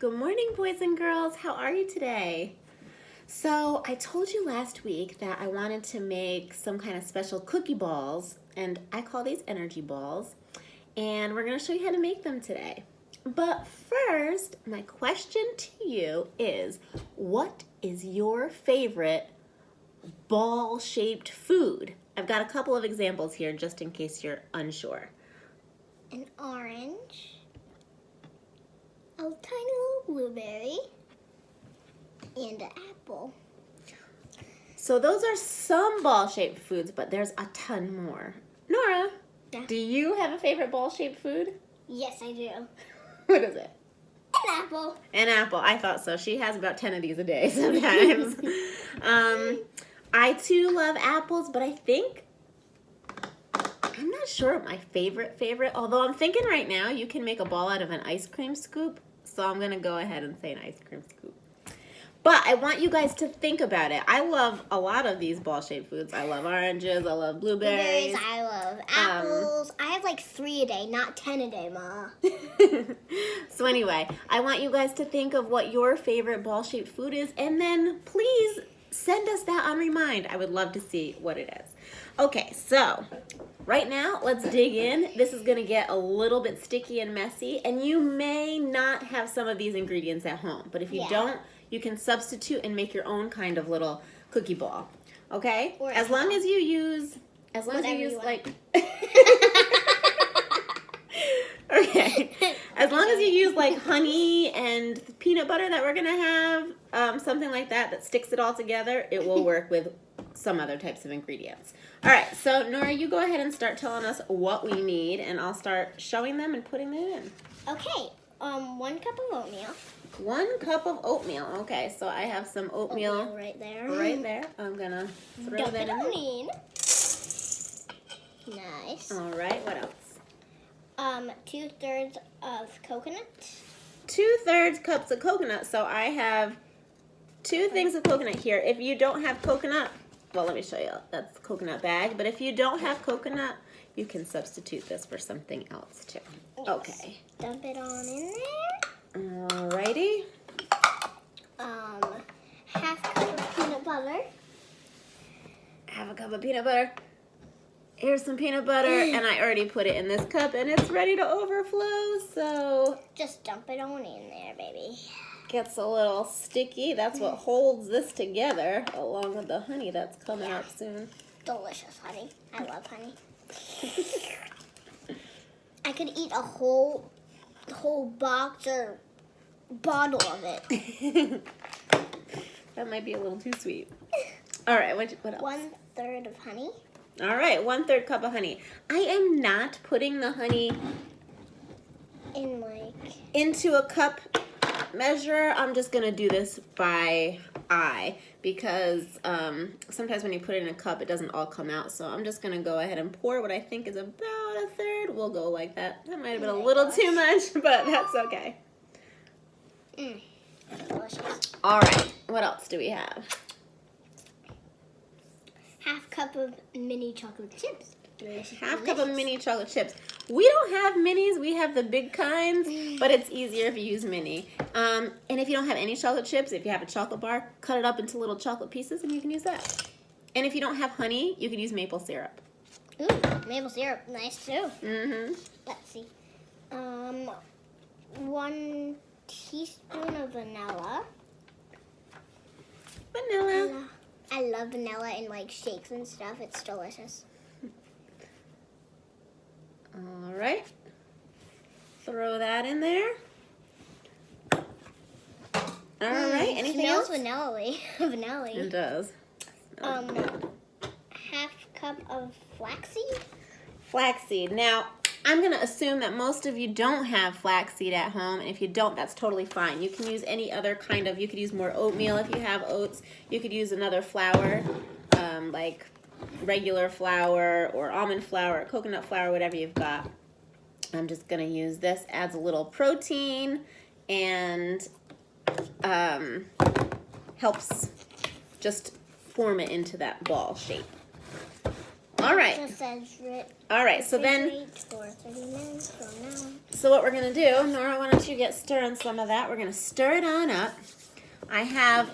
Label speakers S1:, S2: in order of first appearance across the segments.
S1: Good morning, boys and girls. How are you today? So I told you last week that I wanted to make some kind of special cookie balls, and I call these energy balls, and we're going to show you how to make them today. But first, my question to you is, what is your favorite ball-shaped food? I've got a couple of examples here just in case you're unsure.
S2: An orange, a tiny little blueberry, and an apple.
S1: So those are some ball-shaped foods, but there's a ton more. Nora, do you have a favorite ball-shaped food?
S2: Yes, I do.
S1: What is it?
S2: An apple.
S1: An apple. I thought so. She has about 10 of these a day sometimes. I too love apples, but I think I'm not sure what my favorite, although I'm thinking right now you can make a ball out of an ice cream scoop, so I'm going to go ahead and say an ice cream scoop. But I want you guys to think about it. I love a lot of these ball-shaped foods. I love oranges. I love blueberries.
S2: I love apples. I have like 3 a day, not 10 a day, Ma.
S1: So anyway, I want you guys to think of what your favorite ball-shaped food is, and then please send us that on Remind. I would love to see what it is. Okay, so right now, let's dig in. This is going to get a little bit sticky and messy, and you may not have some of these ingredients at home, but if you don't, you can substitute and make your own kind of little cookie ball. Okay?
S2: Or
S1: as long as you use like okay. As long as you use like honey and peanut butter that we're gonna have, something like that sticks it all together, it will work with some other types of ingredients. All right, so Nora, you go ahead and start telling us what we need, and I'll start showing them and putting them in.
S2: Okay, 1 cup of oatmeal.
S1: 1 cup of oatmeal. Okay, so I have some oatmeal
S2: right there.
S1: Right there. I'm gonna throw that in there.
S2: Nice.
S1: All right, what else?
S2: 2/3 of coconut.
S1: 2/3 cups of coconut. So I have 2 things of coconut here. If you don't have coconut, well, let me show you. That's coconut bag. But if you don't have coconut, you can substitute this for something else too.
S2: Yes.
S1: Okay.
S2: Dump it on in there.
S1: Alrighty.
S2: 1/2 cup of peanut butter.
S1: Have a cup of peanut butter. Here's some peanut butter, and I already put it in this cup, and it's ready to overflow, so
S2: just dump it on in there, baby.
S1: Gets a little sticky. That's what holds this together, along with the honey that's coming up soon.
S2: Delicious honey. I love honey. I could eat a whole box or bottle of it.
S1: That might be a little too sweet. All right, what else?
S2: 1/3 of honey.
S1: All right, 1/3 cup of honey. I am not putting the honey into a cup measure. I'm just gonna do this by eye because sometimes when you put it in a cup, it doesn't all come out. So I'm just gonna go ahead and pour what I think is about 1/3. We'll go like that. That might have been a little too much, but that's okay.
S2: Delicious.
S1: All right, what else do we have?
S2: 1/2 cup of mini chocolate chips.
S1: 1/2 cup of mini chocolate chips. We don't have minis. We have the big kinds, but it's easier if you use mini. And if you don't have any chocolate chips, if you have a chocolate bar, cut it up into little chocolate pieces and you can use that. And if you don't have honey, you can use maple syrup.
S2: Ooh, maple syrup. Nice too.
S1: Mm-hmm.
S2: Let's see. 1 teaspoon of vanilla.
S1: Vanilla.
S2: I love vanilla in like shakes and stuff. It's delicious.
S1: All right. Throw that in there. All right. Anything else?
S2: Smells vanilla-y. Vanilla-y.
S1: It does.
S2: 1/2 cup of flaxseed.
S1: Flaxseed. Now, I'm going to assume that most of you don't have flaxseed at home, and if you don't, that's totally fine. You can use any other kind of, you could use more oatmeal if you have oats. You could use another flour, like regular flour or almond flour or coconut flour, whatever you've got. I'm just going to use this. Adds a little protein and helps just form it into that ball shape. All right.
S2: It just says
S1: All right, so then,
S2: refrigerate for 30 minutes from now.
S1: so what we're going to do, Nora, why don't you get stirring some of that? We're going to stir it on up. I have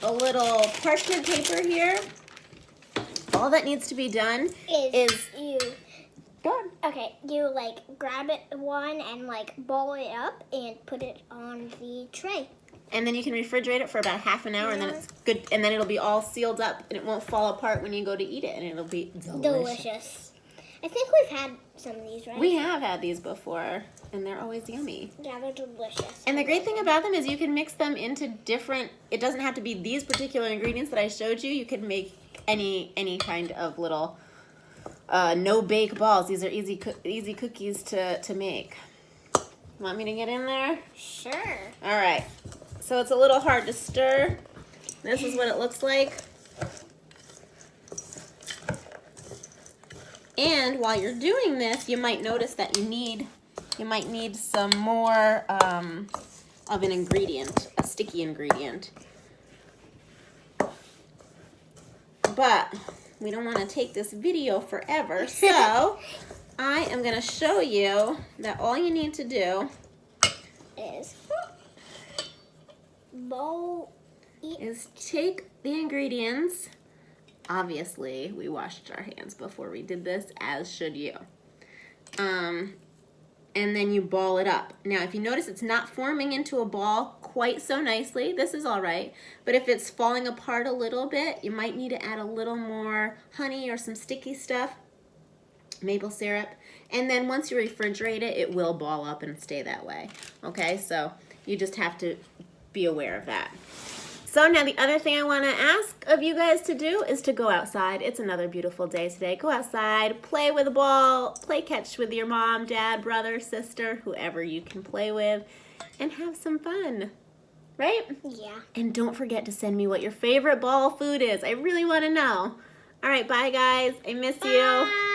S1: a little parchment paper here. All that needs to be done is
S2: you.
S1: good.
S2: Okay, you like grab it one and like ball it up and put it on the tray.
S1: And then you can refrigerate it for about half an hour, and then it's good. And then it'll be all sealed up, and it won't fall apart when you go to eat it, and it'll be
S2: Delicious. I think we've had some of these, right?
S1: We have had these before, and they're always yummy.
S2: Yeah, they're delicious.
S1: And the great thing about them is you can mix them into different. It doesn't have to be these particular ingredients that I showed you. You can make any kind of little no bake balls. These are easy cookies to make. Want me to get in there?
S2: Sure.
S1: All right. So it's a little hard to stir. This is what it looks like. And while you're doing this, you might notice that you might need some more of an ingredient, a sticky ingredient. But we don't want to take this video forever, so I am going to show you that all you need to do is take the ingredients. Obviously, we washed our hands before we did this, as should you. And then you ball it up. Now, if you notice it's not forming into a ball quite so nicely, this is all right. But if it's falling apart a little bit, you might need to add a little more honey or some sticky stuff, maple syrup. And then once you refrigerate it, it will ball up and stay that way. Okay, so you just have to be aware of that. So now the other thing I want to ask of you guys to do is to go outside. It's another beautiful day today. Go outside, play with a ball, play catch with your mom, dad, brother, sister, whoever you can play with, and have some fun. Right?
S2: Yeah.
S1: And don't forget to send me what your favorite ball food is. I really want to know. All right, bye guys. I miss you.
S2: Bye.